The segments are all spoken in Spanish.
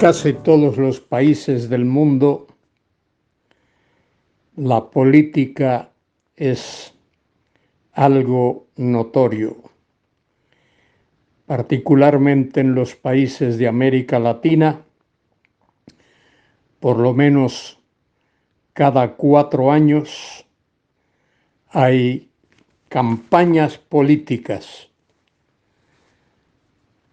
casi todos los países del mundo, la política es algo notorio, particularmente en los países de América Latina. Por lo menos cada 4 años hay campañas políticas,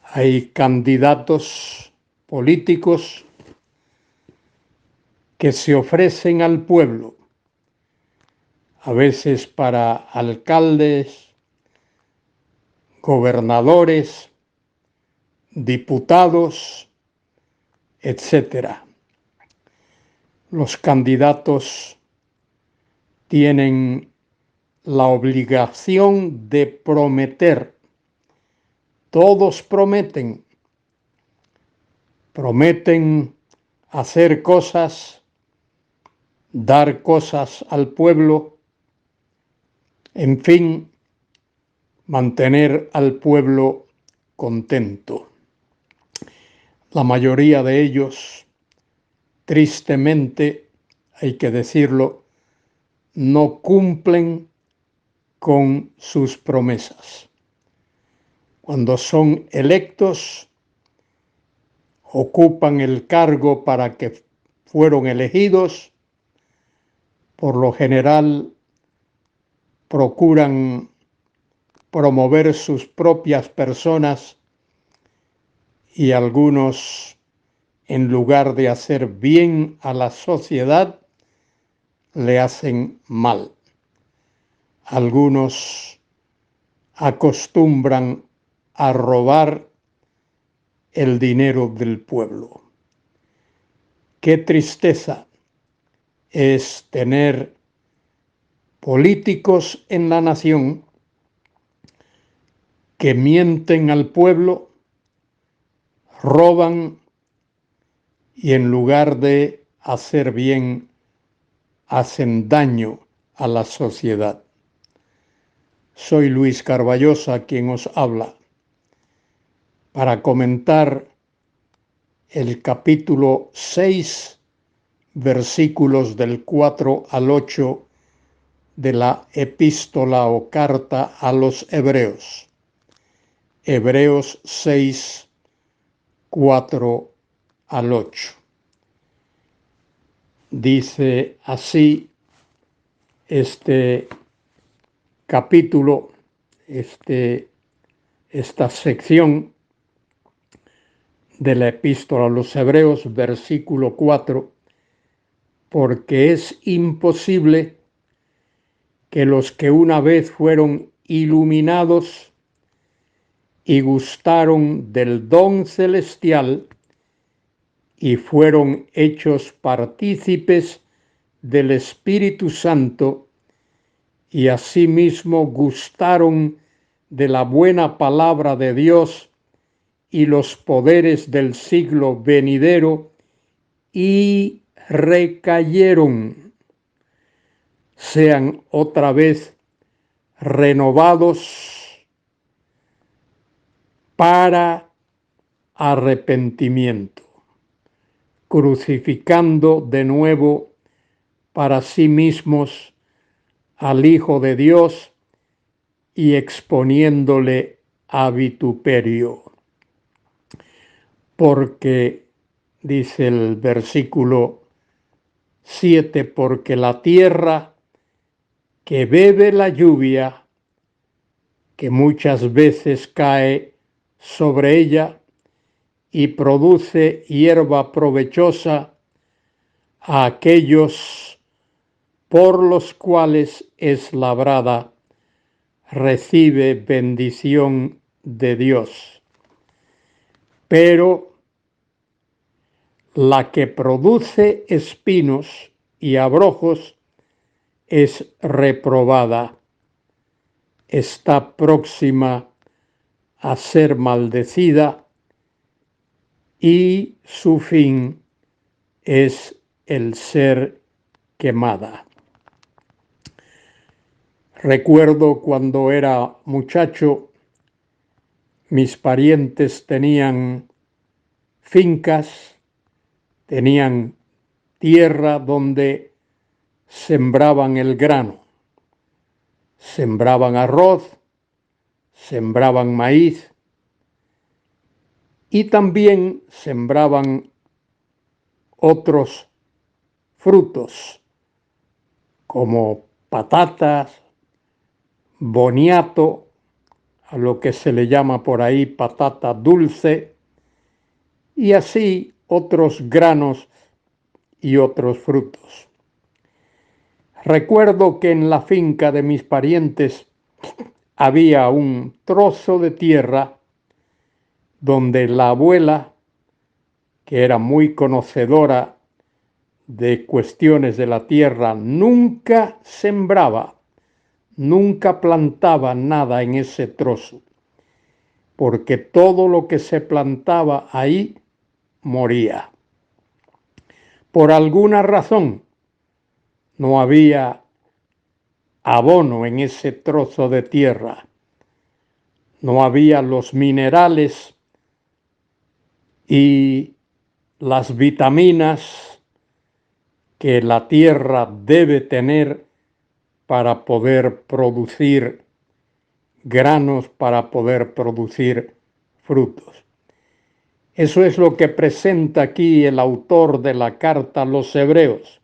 hay candidatos políticos que se ofrecen al pueblo, a veces para alcaldes, gobernadores, diputados, etc. Los candidatos tienen la obligación de prometer. Todos prometen hacer cosas, dar cosas al pueblo, en fin, mantener al pueblo contento. La mayoría de ellos, tristemente, hay que decirlo, no cumplen con sus promesas. Cuando son electos, ocupan el cargo para que fueron elegidos, por lo general procuran promover sus propias personas y algunos, en lugar de hacer bien a la sociedad, le hacen mal. Algunos acostumbran a robar el dinero del pueblo. Qué tristeza es tener políticos en la nación que mienten al pueblo, roban y en lugar de hacer bien, hacen daño a la sociedad. Soy Luis Carballosa quien os habla para comentar el capítulo 6, versículos del 4 al 8 de la epístola o carta a los Hebreos. Hebreos 6, 4 al 8. Dice así este capítulo, esta sección de la epístola a los Hebreos, versículo 4, porque es imposible que los que una vez fueron iluminados y gustaron del don celestial y fueron hechos partícipes del Espíritu Santo y asimismo gustaron de la buena palabra de Dios y los poderes del siglo venidero y recayeron, sean otra vez renovados para arrepentimiento, crucificando de nuevo para sí mismos al Hijo de Dios y exponiéndole a vituperio. Porque, dice el versículo 7, porque la tierra que bebe la lluvia, que muchas veces cae sobre ella y produce hierba provechosa a aquellos por los cuales es labrada, recibe bendición de Dios. Pero la que produce espinos y abrojos es reprobada, está próxima a ser maldecida y su fin es el ser quemada. Recuerdo cuando era muchacho, mis parientes tenían fincas tenían tierra donde sembraban el grano, sembraban arroz, sembraban maíz y también sembraban otros frutos como patatas, boniato, a lo que se le llama por ahí patata dulce, y así otros granos y otros frutos. Recuerdo que en la finca de mis parientes había un trozo de tierra donde la abuela, que era muy conocedora de cuestiones de la tierra, nunca sembraba, nunca plantaba nada en ese trozo, porque todo lo que se plantaba ahí moría. Por alguna razón no había abono en ese trozo de tierra, no había los minerales y las vitaminas que la tierra debe tener para poder producir granos, para poder producir frutos. Eso es lo que presenta aquí el autor de la carta a los Hebreos.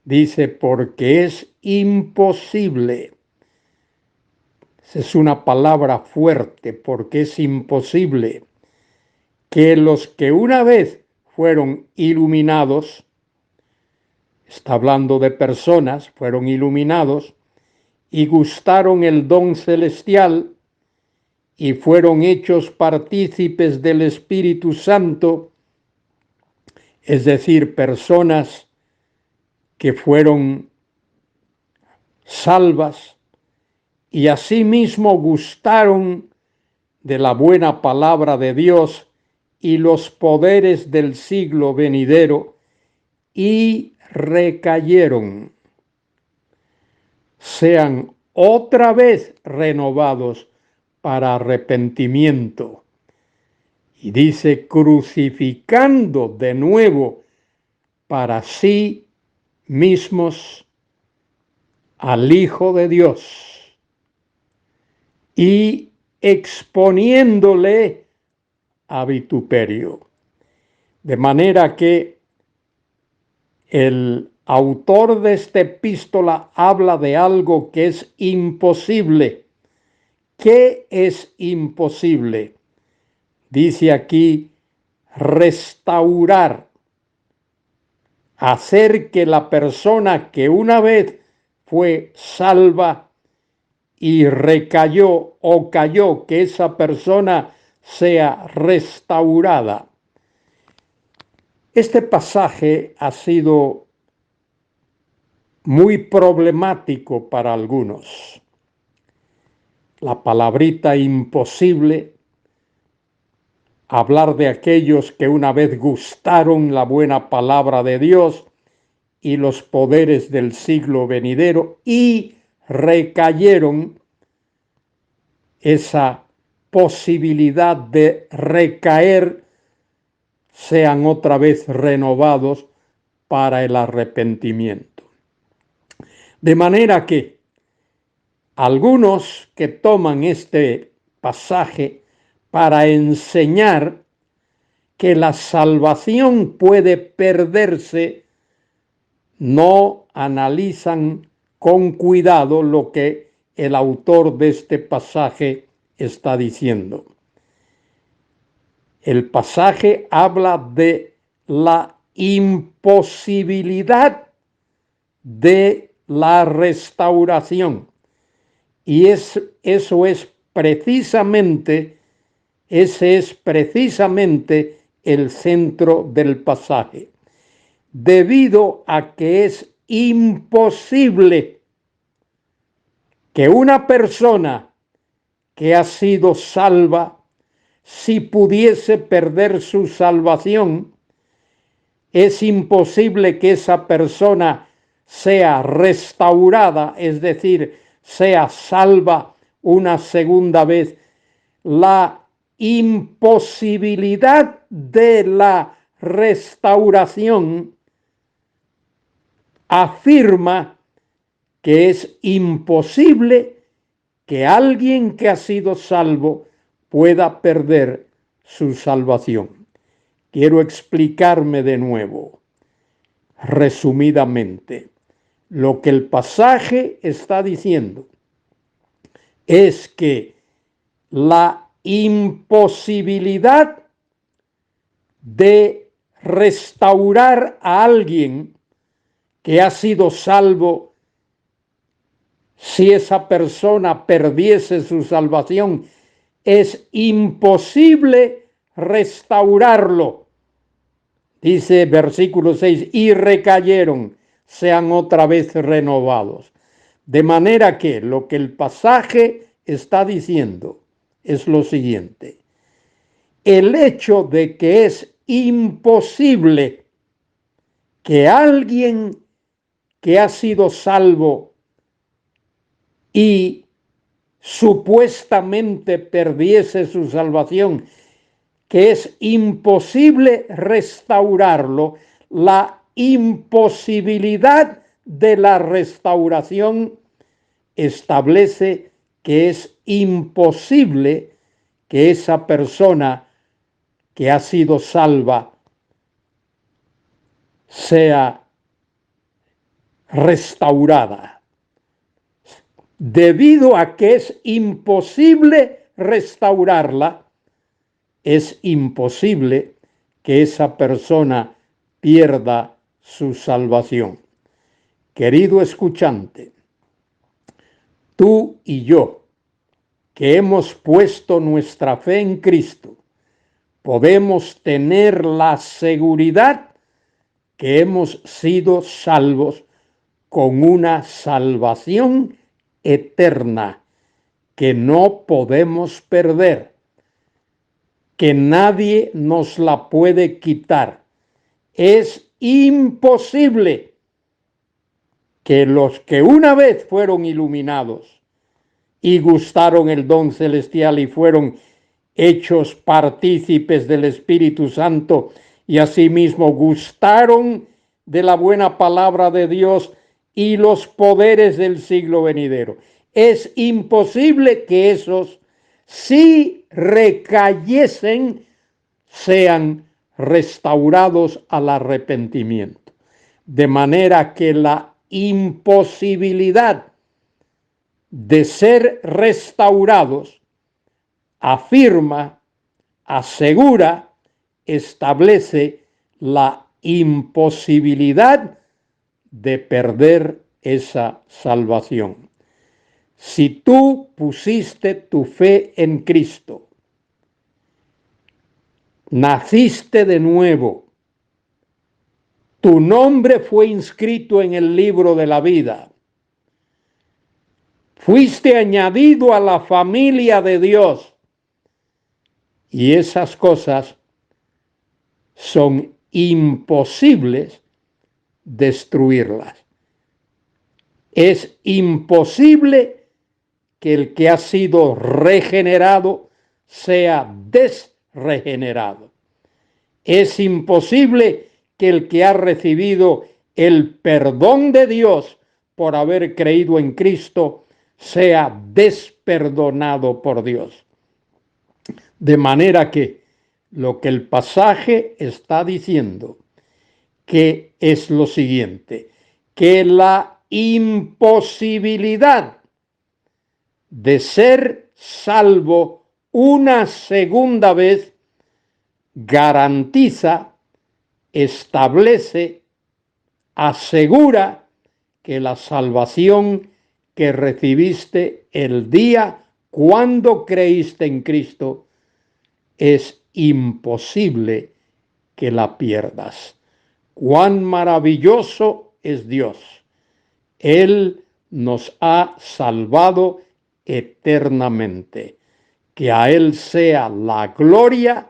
Dice, porque es imposible. Esa es una palabra fuerte, porque es imposible que los que una vez fueron iluminados, está hablando de personas, fueron iluminados y gustaron el don celestial y fueron hechos partícipes del Espíritu Santo, es decir, personas que fueron salvas y asimismo gustaron de la buena palabra de Dios y los poderes del siglo venidero y recayeron, sean otra vez renovados para arrepentimiento. Y dice, crucificando de nuevo para sí mismos al Hijo de Dios y exponiéndole a vituperio. De manera que el autor de esta epístola habla de algo que es imposible. ¿Qué es imposible? Dice aquí, restaurar, hacer que la persona que una vez fue salva y recayó o cayó, que esa persona sea restaurada. Este pasaje ha sido muy problemático para algunos. La palabrita imposible, hablar de aquellos que una vez gustaron la buena palabra de Dios y los poderes del siglo venidero y recayeron, esa posibilidad de recaer, sean otra vez renovados para el arrepentimiento. De manera que algunos que toman este pasaje para enseñar que la salvación puede perderse, no analizan con cuidado lo que el autor de este pasaje está diciendo. El pasaje habla de la imposibilidad de la restauración. Y ese es precisamente el centro del pasaje. Debido a que es imposible que una persona que ha sido salva, si pudiese perder su salvación, es imposible que esa persona sea restaurada, es decir, sea salva una segunda vez. La imposibilidad de la restauración afirma que es imposible que alguien que ha sido salvo pueda perder su salvación. Quiero explicarme de nuevo, resumidamente. Lo que el pasaje está diciendo es que la imposibilidad de restaurar a alguien que ha sido salvo si esa persona perdiese su salvación, es imposible restaurarlo. Dice versículo 6, y recayeron, sean otra vez renovados. De manera que lo que el pasaje está diciendo es lo siguiente: el hecho de que es imposible que alguien que ha sido salvo y supuestamente perdiese su salvación, que es imposible restaurarlo, la imposibilidad de la restauración establece que es imposible que esa persona que ha sido salva sea restaurada. Debido a que es imposible restaurarla, es imposible que esa persona pierda su salvación. Querido escuchante, tú y yo, que hemos puesto nuestra fe en Cristo, podemos tener la seguridad que hemos sido salvos con una salvación eterna que no podemos perder, que nadie nos la puede quitar. Es imposible que los que una vez fueron iluminados y gustaron el don celestial y fueron hechos partícipes del Espíritu Santo y asimismo gustaron de la buena palabra de Dios y los poderes del siglo venidero. Es imposible que esos, si recayesen, sean restaurados al arrepentimiento. De manera que la imposibilidad de ser restaurados afirma, asegura, establece la imposibilidad de perder esa salvación. Si tú pusiste tu fe en Cristo, naciste de nuevo, tu nombre fue inscrito en el libro de la vida, fuiste añadido a la familia de Dios, y esas cosas son imposibles destruirlas. Es imposible que el que ha sido regenerado sea desregenerado. Es imposible que el que ha recibido el perdón de Dios por haber creído en Cristo sea desperdonado por Dios. De manera que lo que el pasaje está diciendo que es lo siguiente, que la imposibilidad de ser salvo una segunda vez garantiza, establece, asegura que la salvación que recibiste el día cuando creíste en Cristo es imposible que la pierdas. Cuán maravilloso es Dios. Él nos ha salvado eternamente. Que a Él sea la gloria,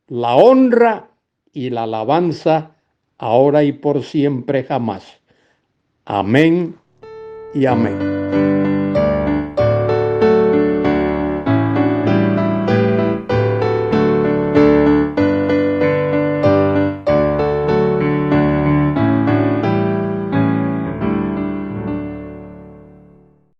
la honra y la alabanza, ahora y por siempre jamás. Amén y amén.